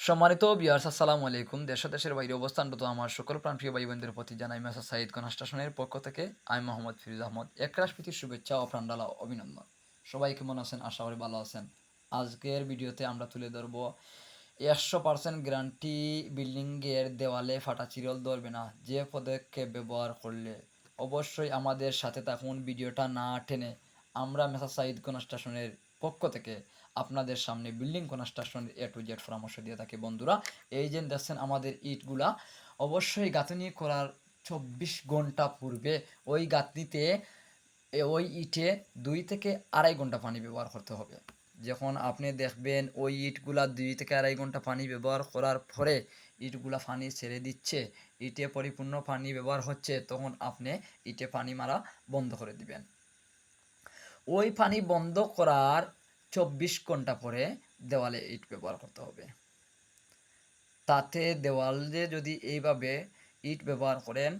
সম্মানিত ভিউয়ার্স আসসালামু আলাইকুম। দেশ ও দেশের বাইরে অবস্থানরত আমার সকল প্রাণপ্রিয় ভাই বোনদের প্রতি জানাই মেসার্স সাঈদ কনস্ট্রাকশনের পক্ষ থেকে আমি মোহাম্মদ ফিরোজ আহমদ একরাশ প্রীতির শুভেচ্ছা ও প্রাণঢালা অভিনন্দন। সবাই কেমন আছেন? আশা করি ভালো আছেন। আজকের ভিডিওতে আমরা তুলে ধরব 100% গ্যারান্টি বিল্ডিংয়ের দেওয়ালে ফাটা চিরল ধরবে না যে পদক্ষেপ ব্যবহার করলে। অবশ্যই আমাদের সাথে থাকুন, ভিডিওটা না টেনে। আমরা মেসার্স সাঈদ কনস্ট্রাকশনের পক্ষ থেকে আপনাদের সামনে বিল্ডিং কনস্ট্রাকশনের এ টু জেড পরামর্শ দিয়ে থাকি বন্ধুরা। এই যে দেখছেন আমাদের ইটগুলা, অবশ্যই গাঁথনি করার 24 ঘন্টা পূর্বে ওই গাঁথনিতে ওই ইটে 2 থেকে 2.5 ঘন্টা পানি ব্যবহার করতে হবে। যখন আপনি দেখবেন ওই ইটগুলা 2 থেকে 2.5 ঘন্টা পানি ব্যবহার করার পরে ইটগুলা পানি ছেড়ে দিচ্ছে, ইটে পরিপূর্ণ পানি ব্যবহার হচ্ছে, তখন আপনি ইটে পানি মারা বন্ধ করে দিবেন। ওই পানি বন্ধ করার 24 ঘন্টা পরে দেওয়ালে ইট ব্যবহার করতে হবে। তাতে দেওয়ালে যদি এইভাবে ইট ব্যবহার করেন,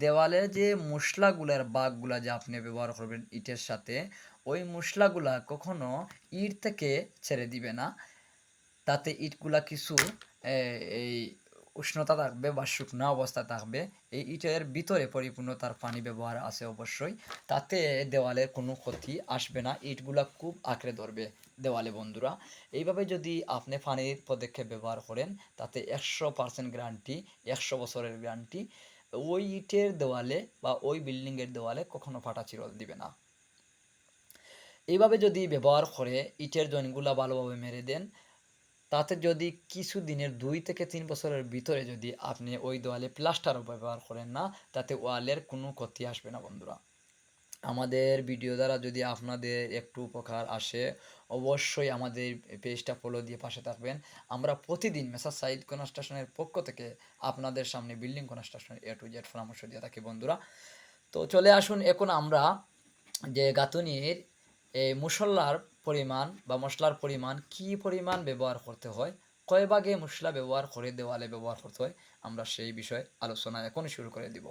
দেওয়ালে যে মশলাগুলার বাগগুলা যে আপনি ব্যবহার করবেন ইটের সাথে, ওই মশলাগুলা কখনো ইট থেকে ছেড়ে দিবে না। তাতে ইটগুলা কিছু এই উষ্ণতা থাকবে বা শুকনো অবস্থা থাকবে। এই ইটের ভিতরে পরিপূর্ণ তার পানি ব্যবহার আছে অবশ্যই। তাতে দেওয়ালের কোনো ক্ষতি আসবে না, ইটগুলা খুব আঁকড়ে ধরবে দেওয়ালে বন্ধুরা। এইভাবে যদি আপনি পানির পদক্ষেপ ব্যবহার করেন, তাতে 100% গ্যারান্টি, 100 বছরের গ্যারান্টি। ওই ইটের দেওয়ালে বা ওই বিল্ডিংয়ের দেওয়ালে কখনো ফাটা চিরল দিবে না। এইভাবে যদি ব্যবহার করে ইটের জয়েন্টগুলা ভালোভাবে মেরে দেন, তাতে যদি কিছু দিনের 2 থেকে 3 বছরের ভিতরে যদি আপনি ওই দেওয়ালে প্লাস্টারও ব্যবহার করেন না, তাতে ওয়ালের কোনো ক্ষতি আসবে না বন্ধুরা। আমাদের ভিডিও দ্বারা যদি আপনাদের একটু উপকার আসে, অবশ্যই আমাদের পেজটা ফলো দিয়ে পাশে থাকবেন। আমরা প্রতিদিন মেসার্স সাঈদ কনস্ট্রাকশনের পক্ষ থেকে আপনাদের সামনে বিল্ডিং কনস্ট্রাকশনের এ টু জেড পরামর্শ দিয়ে থাকি বন্ধুরা। তো চলে আসুন এখন আমরা যে গাঁথুনির মশলার পরিমাণ বা মশলার পরিমাণ কী পরিমাণ ব্যবহার করতে হয়, কয় ভাগে মশলা ব্যবহার করে দেওয়ালে ব্যবহার করতে হয়, আমরা সেই বিষয়ে আলোচনা এখন শুরু করে দিব।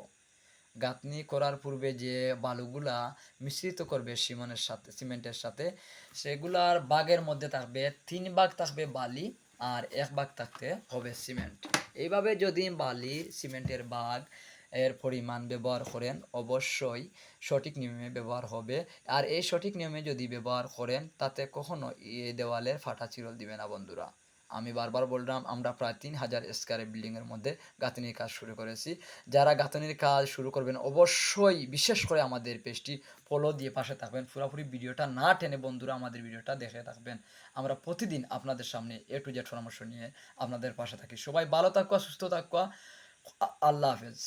গাঁথনি করার পূর্বে যে বালুগুলা মিশ্রিত করবে সিমেন্টের সাথে, সেগুলার বাগের মধ্যে থাকবে 3 ভাগ থাকবে বালি আর 1 ভাগ থাকতে হবে সিমেন্ট। এইভাবে যদি বালি সিমেন্টের বাগ এর পরিমাণ ব্যবহার করেন, অবশ্যই সঠিক নিয়মে ব্যবহার হবে। আর এই সঠিক নিয়মে যদি ব্যবহার করেন, তাতে কখনো দেওয়ালের ফাটা চিরল দিবে না বন্ধুরা। আমি বারবার বললাম, আমরা প্রায় 3000 স্কয়ারের বিল্ডিংয়ের মধ্যে গাঁথনির কাজ শুরু করেছি। যারা গাঁথনির কাজ শুরু করবেন, অবশ্যই বিশেষ করে আমাদের পেজটি ফলো দিয়ে পাশে থাকবেন। পুরোপুরি ভিডিওটা না টেনে বন্ধুরা আমাদের ভিডিওটা দেখে থাকবেন। আমরা প্রতিদিন আপনাদের সামনে এ টু জেড পরামর্শ নিয়ে আপনাদের পাশে থাকি। সবাই ভালো থাকুয়া, সুস্থ থাকুয়া। আল্লাহ হাফেজ।